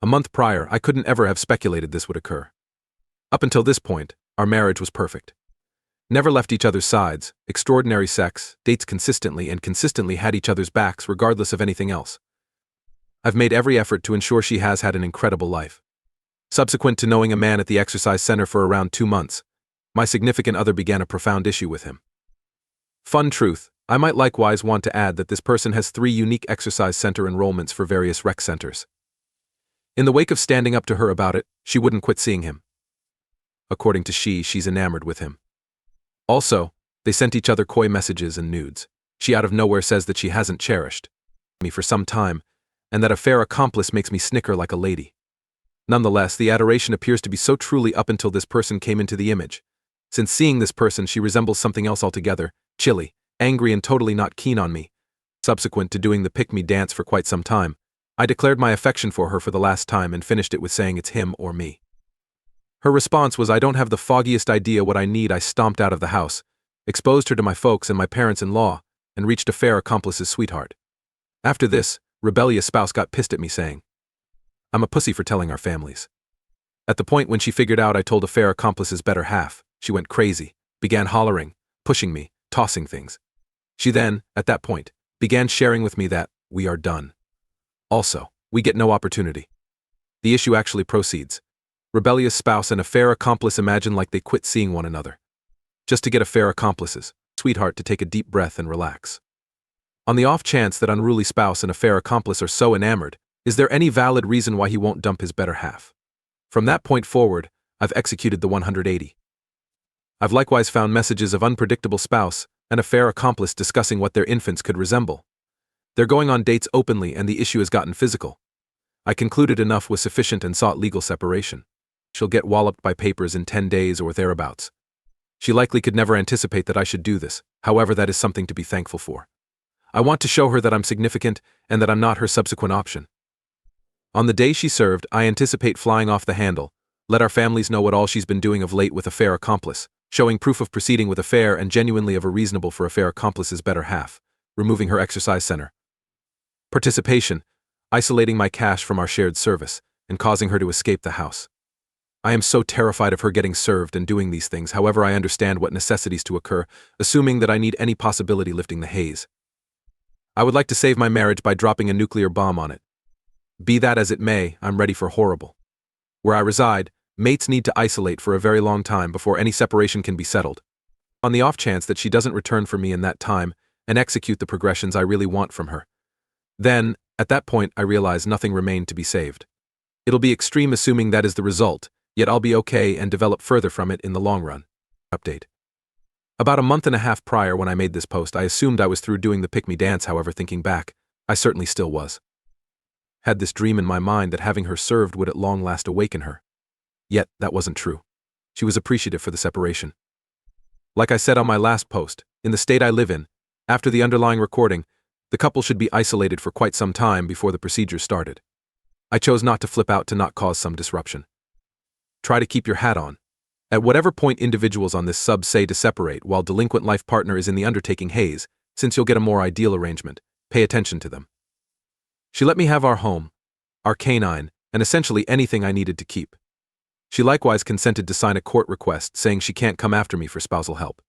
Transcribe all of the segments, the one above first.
A month prior, I couldn't ever have speculated this would occur. Up until this point, our marriage was perfect. Never left each other's sides, extraordinary sex, dates consistently and consistently had each other's backs regardless of anything else. I've made every effort to ensure she has had an incredible life. Subsequent to knowing a man at the exercise center for around 2 months, my significant other began a profound issue with him. Fun truth, I might likewise want to add that this person has 3 unique exercise center enrollments for various rec centers. In the wake of standing up to her about it, she wouldn't quit seeing him. According to she's enamored with him. Also, they sent each other coy messages and nudes. She out of nowhere says that she hasn't cherished me for some time, and that a fair accomplice makes me snicker like a lady. Nonetheless, the adoration appears to be so truly up until this person came into the image. Since seeing this person, she resembles something else altogether, chilly, angry and totally not keen on me. Subsequent to doing the pick-me dance for quite some time, I declared my affection for her for the last time and finished it with saying it's him or me. Her response was, "I don't have the foggiest idea what I need." I stomped out of the house, exposed her to my folks and my parents-in-law, and reached a fair accomplice's sweetheart. After this, rebellious spouse got pissed at me saying, "I'm a pussy for telling our families." At the point when she figured out I told a fair accomplice's better half, she went crazy, began hollering, pushing me, tossing things. She then, at that point, began sharing with me that, "We are done. Also, we get no opportunity." The issue actually proceeds. Rebellious spouse and a fair accomplice imagine like they quit seeing one another. Just to get a fair accomplice's sweetheart to take a deep breath and relax. On the off chance that unruly spouse and a fair accomplice are so enamored, is there any valid reason why he won't dump his better half? From that point forward, I've executed the 180. I've likewise found messages of unpredictable spouse and a fair accomplice discussing what their infants could resemble. They're going on dates openly and the issue has gotten physical. I concluded enough was sufficient and sought legal separation. She'll get walloped by papers in 10 days or thereabouts. She likely could never anticipate that I should do this, however that is something to be thankful for. I want to show her that I'm significant and that I'm not her subsequent option. On the day she served, I anticipate flying off the handle, let our families know what all she's been doing of late with a fair accomplice, showing proof of proceeding with a fair and genuinely of a reasonable for a fair accomplice's better half, removing her exercise center participation, isolating my cash from our shared service, and causing her to escape the house. I am so terrified of her getting served and doing these things, however I understand what necessities to occur, assuming that I need any possibility lifting the haze. I would like to save my marriage by dropping a nuclear bomb on it. Be that as it may, I'm ready for horrible. Where I reside, mates need to isolate for a very long time before any separation can be settled. On the off chance that she doesn't return for me in that time and execute the progressions I really want from her. Then, at that point, I realize nothing remained to be saved. It'll be extreme assuming that is the result, yet I'll be okay and develop further from it in the long run. Update. About a month and a half prior when I made this post, I assumed I was through doing the pick-me dance, however thinking back, I certainly still was. Had this dream in my mind that having her served would at long last awaken her. Yet, that wasn't true. She was appreciative for the separation. Like I said on my last post, in the state I live in, after the underlying recording, the couple should be isolated for quite some time before the procedure started. I chose not to flip out to not cause some disruption. Try to keep your hat on. At whatever point individuals on this sub say to separate while delinquent life partner is in the undertaking haze, since you'll get a more ideal arrangement, pay attention to them. She let me have our home, our canine, and essentially anything I needed to keep. She likewise consented to sign a court request saying she can't come after me for spousal help.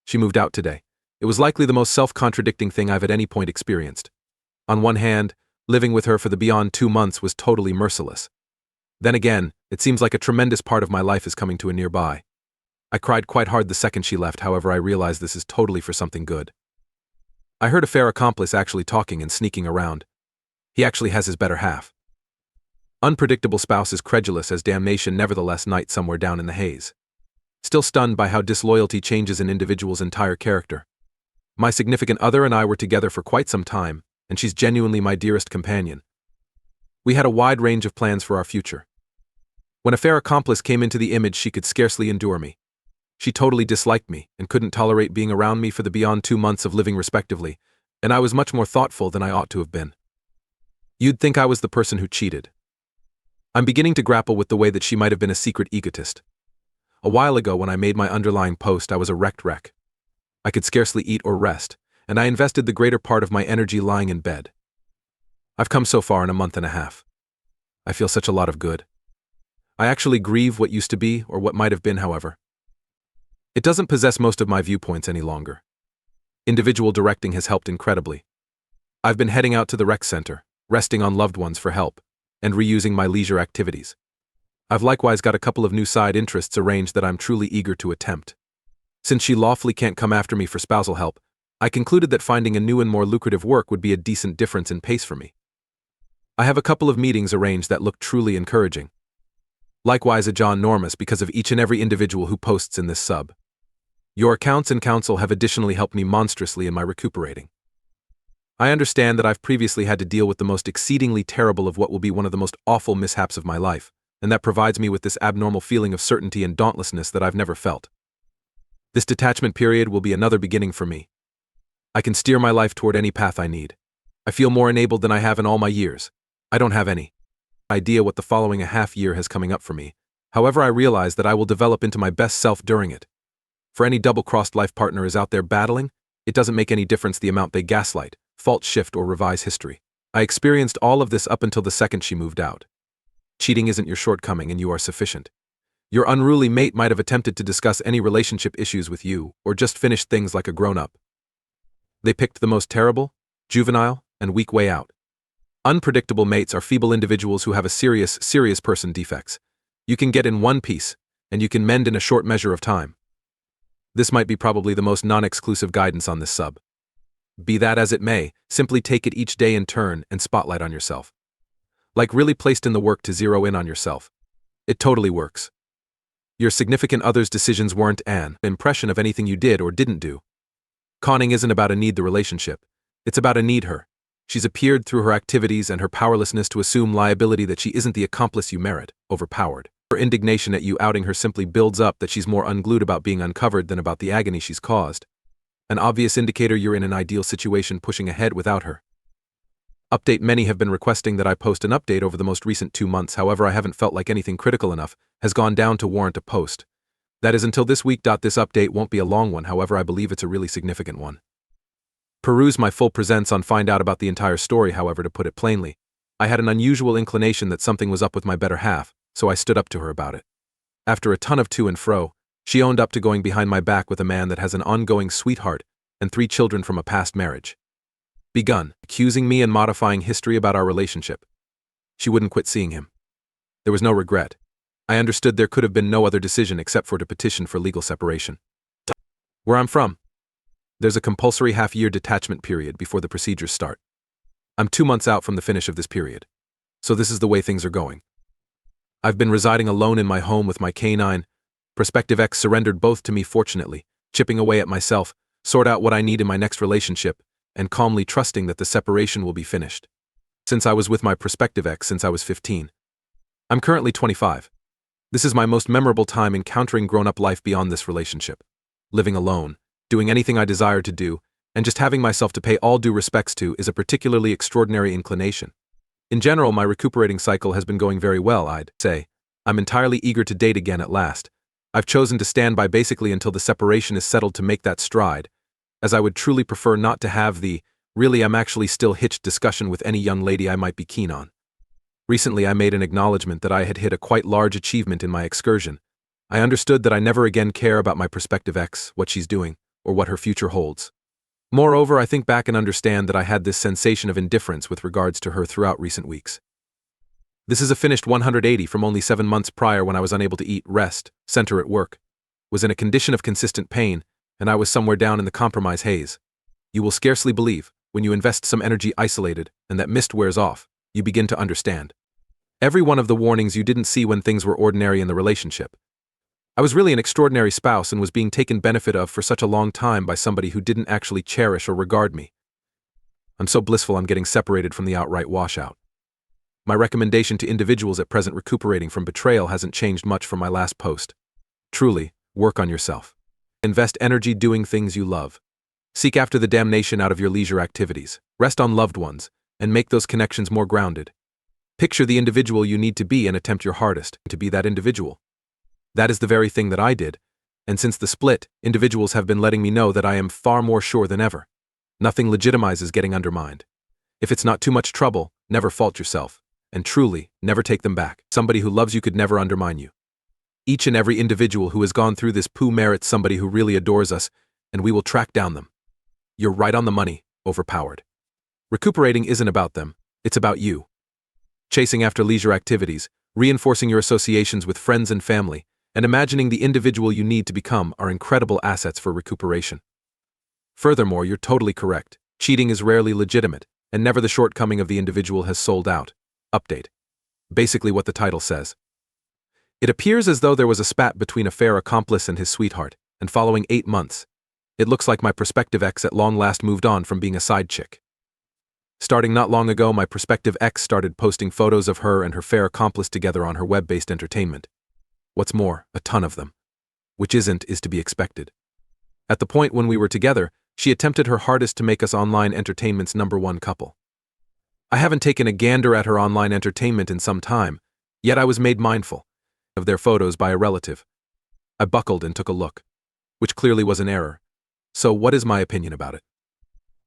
She moved out today. It was likely the most self-contradicting thing I've at any point experienced. On one hand, living with her for the beyond 2 months was totally merciless. Then again, it seems like a tremendous part of my life is coming to a nearby. I cried quite hard the second she left, however I realized this is totally for something good. I heard a fair accomplice actually talking and sneaking around. He actually has his better half. Unpredictable spouse is credulous as damnation, nevertheless night somewhere down in the haze. Still stunned by how disloyalty changes an individual's entire character. My significant other and I were together for quite some time, and she's genuinely my dearest companion. We had a wide range of plans for our future. When a fair accomplice came into the image, she could scarcely endure me. She totally disliked me and couldn't tolerate being around me for the beyond 2 months of living respectively, and I was much more thoughtful than I ought to have been. You'd think I was the person who cheated. I'm beginning to grapple with the way that she might have been a secret egotist. A while ago when I made my underlying post, I was a wrecked wreck. I could scarcely eat or rest, and I invested the greater part of my energy lying in bed. I've come so far in a month and a half. I feel such a lot of good. I actually grieve what used to be or what might have been, however. It doesn't possess most of my viewpoints any longer. Individual directing has helped incredibly. I've been heading out to the rec center, resting on loved ones for help, and reusing my leisure activities. I've likewise got a couple of new side interests arranged that I'm truly eager to attempt. Since she lawfully can't come after me for spousal help, I concluded that finding a new and more lucrative work would be a decent difference in pace for me. I have a couple of meetings arranged that look truly encouraging. Likewise a John Normus because of each and every individual who posts in this sub. Your accounts and counsel have additionally helped me monstrously in my recuperating. I understand that I've previously had to deal with the most exceedingly terrible of what will be one of the most awful mishaps of my life, and that provides me with this abnormal feeling of certainty and dauntlessness that I've never felt. This detachment period will be another beginning for me. I can steer my life toward any path I need. I feel more enabled than I have in all my years. I don't have any idea what the following a half year has coming up for me. However, I realize that I will develop into my best self during it. For any double-crossed life partner is out there battling, it doesn't make any difference the amount they gaslight, fault shift, or revise history. I experienced all of this up until the second she moved out. Cheating isn't your shortcoming and you are sufficient. Your unruly mate might have attempted to discuss any relationship issues with you, or just finished things like a grown-up. They picked the most terrible, juvenile, and weak way out. Unpredictable mates are feeble individuals who have a serious person defects. You can get in one piece, and you can mend in a short measure of time. This might be probably the most non-exclusive guidance on this sub. Be that as it may, simply take it each day in turn and spotlight on yourself. Like really placed in the work to zero in on yourself. It totally works. Your significant other's decisions weren't an impression of anything you did or didn't do. Conning isn't about a need the relationship. It's about a need her. She's appeared through her activities and her powerlessness to assume liability that she isn't the accomplice you merit, overpowered. Her indignation at you outing her simply builds up that she's more unglued about being uncovered than about the agony she's caused. An obvious indicator you're in an ideal situation pushing ahead without her. Update: many have been requesting that I post an update over the most recent 2 months, however I haven't felt like anything critical enough has gone down to warrant a post. That is until this week. This update won't be a long one, however I believe it's a really significant one. Peruse my full presents on find out about the entire story. However, to put it plainly, I had an unusual inclination that something was up with my better half, so I stood up to her about it. After a ton of to and fro, she owned up to going behind my back with a man that has an ongoing sweetheart and 3 children from a past marriage. Begun accusing me and modifying history about our relationship. She wouldn't quit seeing him. There was no regret. I understood there could have been no other decision except for to petition for legal separation. Where I'm from, there's a compulsory half-year detachment period before the procedures start. I'm 2 months out from the finish of this period. So this is the way things are going. I've been residing alone in my home with my canine. Prospective ex surrendered both to me fortunately, chipping away at myself, sort out what I need in my next relationship, and calmly trusting that the separation will be finished. Since I was with my prospective ex since I was 15. I'm currently 25. This is my most memorable time encountering grown-up life beyond this relationship. Living alone, doing anything I desire to do, and just having myself to pay all due respects to is a particularly extraordinary inclination. In general, my recuperating cycle has been going very well, I'd say. I'm entirely eager to date again at last. I've chosen to stand by basically until the separation is settled to make that stride, as I would truly prefer not to have the, really I'm actually still hitched discussion with any young lady I might be keen on. Recently I made an acknowledgement that I had hit a quite large achievement in my excursion. I understood that I never again care about my prospective ex, what she's doing, or what her future holds. Moreover, I think back and understand that I had this sensation of indifference with regards to her throughout recent weeks. This is a finished 180 from only 7 months prior when I was unable to eat, rest, center at work, was in a condition of consistent pain, and I was somewhere down in the compromise haze. You will scarcely believe, when you invest some energy isolated, and that mist wears off, you begin to understand. Every one of the warnings you didn't see when things were ordinary in the relationship. I was really an extraordinary spouse and was being taken benefit of for such a long time by somebody who didn't actually cherish or regard me. I'm so blissful I'm getting separated from the outright washout. My recommendation to individuals at present recuperating from betrayal hasn't changed much from my last post. Truly, work on yourself. Invest energy doing things you love. Seek after the damnation out of your leisure activities. Rest on loved ones, and make those connections more grounded. Picture the individual you need to be and attempt your hardest to be that individual. That is the very thing that I did, and since the split, individuals have been letting me know that I am far more sure than ever. Nothing legitimizes getting undermined. If it's not too much trouble, never fault yourself. and truly, never take them back. Somebody who loves you could never undermine you. Each and every individual who has gone through this poo merits somebody who really adores us, and we will track down them. You're right on the money, overpowered. Recuperating isn't about them, it's about you. Chasing after leisure activities, reinforcing your associations with friends and family, and imagining the individual you need to become are incredible assets for recuperation. Furthermore, you're totally correct. Cheating is rarely legitimate, and never the shortcoming of the individual has sold out. Update. Basically what the title says. It appears as though there was a spat between a fair accomplice and his sweetheart, and following 8 months, it looks like my prospective ex at long last moved on from being a side chick. Starting not long ago, my prospective ex started posting photos of her and her fair accomplice together on her web-based entertainment. What's more, a ton of them. Which is to be expected. At the point when we were together, she attempted her hardest to make us online entertainment's #1 couple. I haven't taken a gander at her online entertainment in some time, yet I was made mindful of their photos by a relative. I buckled and took a look, which clearly was an error. So what is my opinion about it?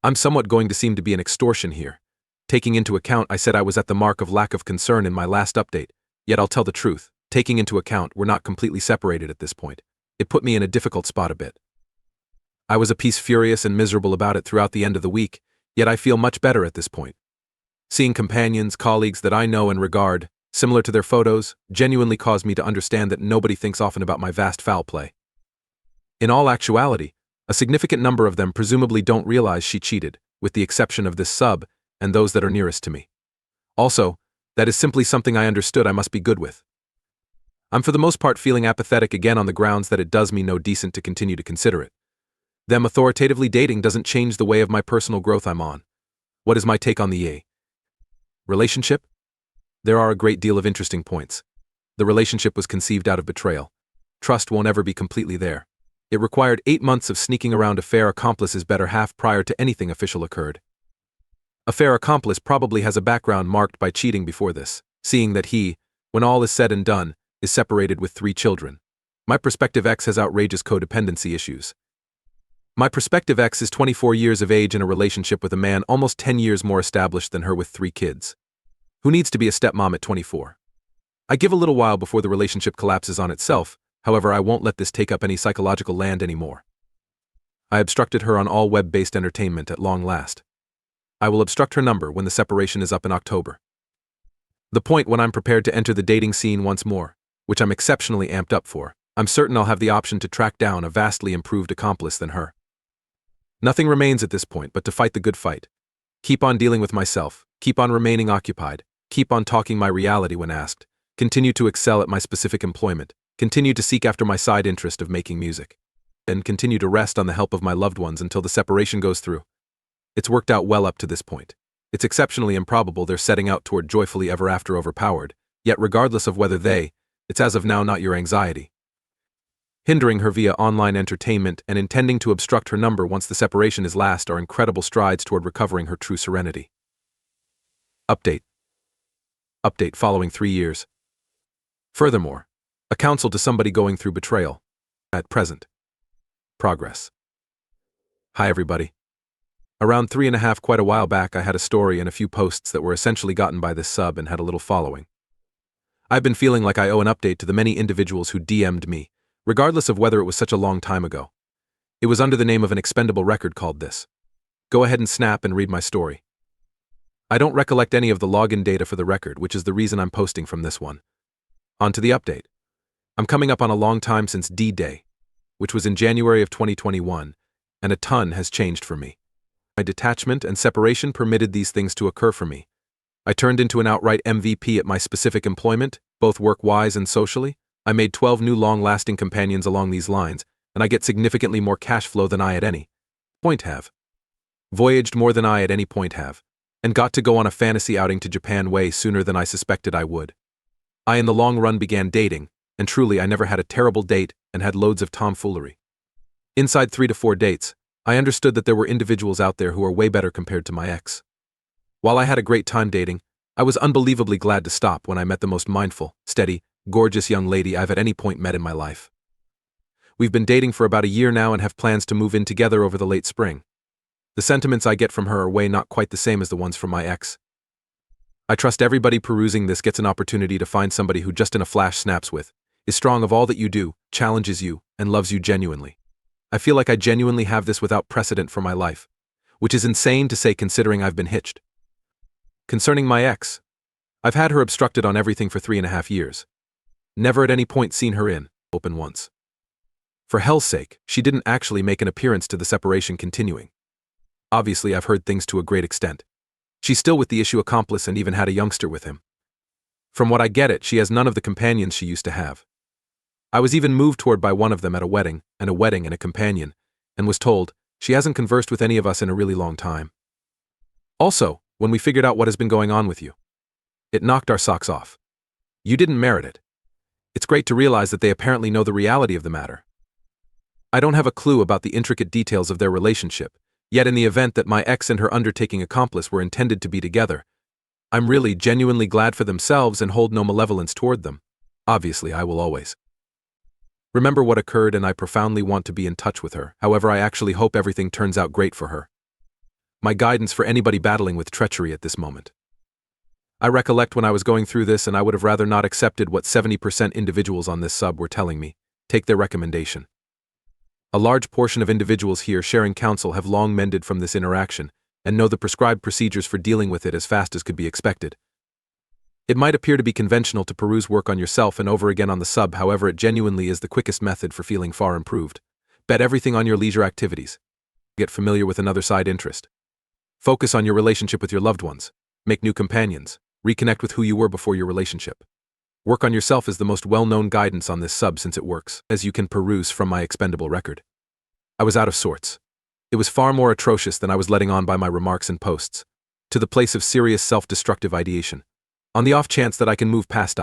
I'm somewhat going to seem to be an extortion here. Taking into account I said I was at the mark of lack of concern in my last update, yet I'll tell the truth, taking into account we're not completely separated at this point. It put me in a difficult spot a bit. I was a piece furious and miserable about it throughout the end of the week, yet I feel much better at this point. Seeing companions, colleagues that I know and regard, similar to their photos, genuinely caused me to understand that nobody thinks often about my vast foul play. In all actuality, a significant number of them presumably don't realize she cheated, with the exception of this sub and those that are nearest to me. Also, that is simply something I understood I must be good with. I'm for the most part feeling apathetic again on the grounds that it does me no decent to continue to consider it. Them authoritatively dating doesn't change the way of my personal growth I'm on. What is my take on the relationship? There are a great deal of interesting points. The relationship was conceived out of betrayal. Trust won't ever be completely there. It required 8 months of sneaking around a fair accomplice's better half prior to anything official occurred. A fair accomplice probably has a background marked by cheating before this, seeing that he, when all is said and done, is separated with 3 children. My prospective ex has outrageous codependency issues. My prospective ex is 24 years of age in a relationship with a man almost 10 years more established than her with 3 kids. Who needs to be a stepmom at 24? I give a little while before the relationship collapses on itself. However, I won't let this take up any psychological land anymore. I obstructed her on all web-based entertainment at long last. I will obstruct her number when the separation is up in October. The point when I'm prepared to enter the dating scene once more, which I'm exceptionally amped up for, I'm certain I'll have the option to track down a vastly improved accomplice than her. Nothing remains at this point but to fight the good fight. Keep on dealing with myself, keep on remaining occupied, keep on talking my reality when asked, continue to excel at my specific employment, continue to seek after my side interest of making music, and continue to rest on the help of my loved ones until the separation goes through. It's worked out well up to this point. It's exceptionally improbable they're setting out toward joyfully ever after overpowered, yet regardless of whether it's as of now not your anxiety. Hindering her via online entertainment and intending to obstruct her number once the separation is last are incredible strides toward recovering her true serenity. Update. Update following 3 years. Furthermore, a counsel to somebody going through betrayal. At present. Progress. Hi everybody. Around 3.5 quite a while back I had a story and a few posts that were essentially gotten by this sub and had a little following. I've been feeling like I owe an update to the many individuals who DM'd me, regardless of whether it was such a long time ago. It was under the name of an expendable record called this. Go ahead and snap and read my story. I don't recollect any of the login data for the record, which is the reason I'm posting from this one. On to the update. I'm coming up on a long time since D-Day, which was in January of 2021, and a ton has changed for me. My detachment and separation permitted these things to occur for me. I turned into an outright MVP at my specific employment, both work-wise and socially. I made 12 new long-lasting companions along these lines, and I get significantly more cash flow than I at any point have. Voyaged more than I at any point have, and got to go on a fantasy outing to Japan way sooner than I suspected I would. I in the long run began dating, and truly I never had a terrible date and had loads of tomfoolery. Inside 3 to 4 dates, I understood that there were individuals out there who are way better compared to my ex. While I had a great time dating, I was unbelievably glad to stop when I met the most mindful, steady, gorgeous young lady I've at any point met in my life. We've been dating for about a year now and have plans to move in together over the late spring. The sentiments I get from her are way not quite the same as the ones from my ex. I trust everybody perusing this gets an opportunity to find somebody who just in a flash snaps with, is strong of all that you do, challenges you, and loves you genuinely. I feel like I genuinely have this without precedent for my life, which is insane to say considering I've been hitched. Concerning my ex, I've had her obstructed on everything for 3.5 years. Never at any point seen her in open once. For hell's sake, she didn't actually make an appearance to the separation continuing. Obviously, I've heard things to a great extent. She's still with the issue accomplice and even had a youngster with him. From what I get it, she has none of the companions she used to have. I was even moved toward by one of them at a wedding and a companion, and was told, she hasn't conversed with any of us in a really long time. Also, when we figured out what has been going on with you, it knocked our socks off. You didn't merit it. It's great to realize that they apparently know the reality of the matter. I don't have a clue about the intricate details of their relationship, yet in the event that my ex and her undertaking accomplice were intended to be together, I'm really genuinely glad for themselves and hold no malevolence toward them. Obviously, I will always remember what occurred, and I profoundly want to be in touch with her. However, I actually hope everything turns out great for her. My guidance for anybody battling with treachery at this moment. I recollect when I was going through this and I would have rather not accepted what 70% individuals on this sub were telling me. Take their recommendation. A large portion of individuals here sharing counsel have long mended from this interaction and know the prescribed procedures for dealing with it as fast as could be expected. It might appear to be conventional to peruse work on yourself and over again on the sub, however it genuinely is the quickest method for feeling far improved. Bet everything on your leisure activities. Get familiar with another side interest. Focus on your relationship with your loved ones. Make new companions. Reconnect with who you were before your relationship. Work on yourself is the most well-known guidance on this sub since it works, as you can peruse from my expendable record. I was out of sorts. It was far more atrocious than I was letting on by my remarks and posts, to the place of serious self-destructive ideation. On the off chance that I can move past